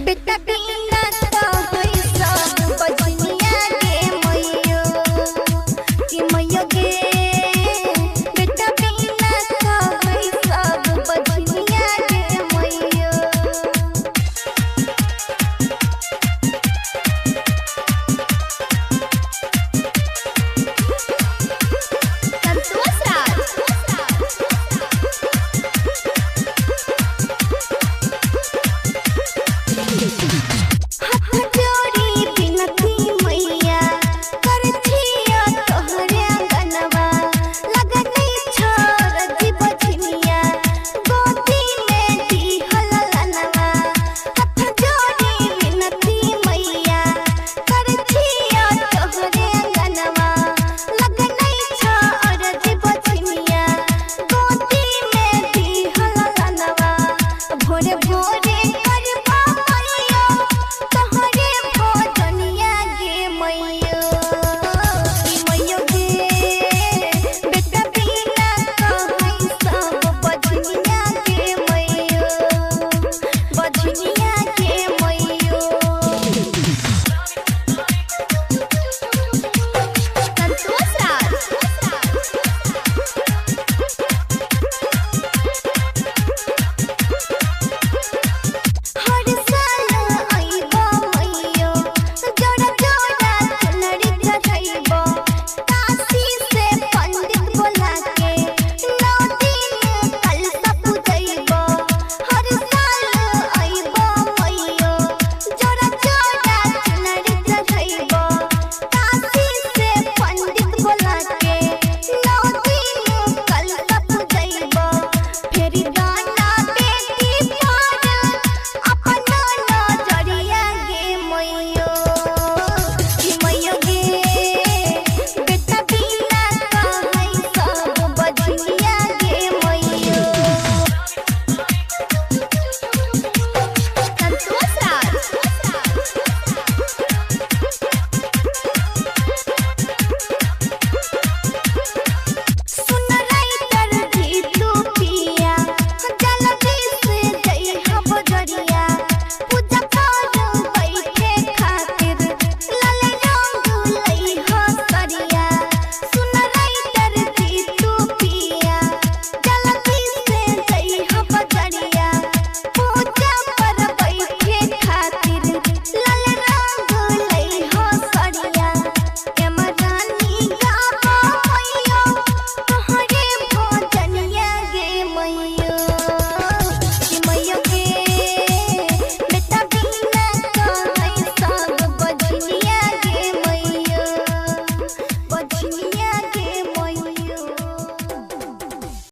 बेटा बिना तो होई सब बजनिया गे मैयो कि मैयो गे बेटा बिना तो होई सब बजनिया गे मैयो। संतोष राज हाथ जोड़ी बिनती मैया करथिया तोहरे अंगनवा लगतै छोड़ दी बजनिया गोदी में दिहल लनवा। हाथ जोड़ी बिनती मैया करथिया तोहरे अंगनवा लगतै छोड़ दी बजनिया गोदी में दिहल लनवा। भोरे भोरे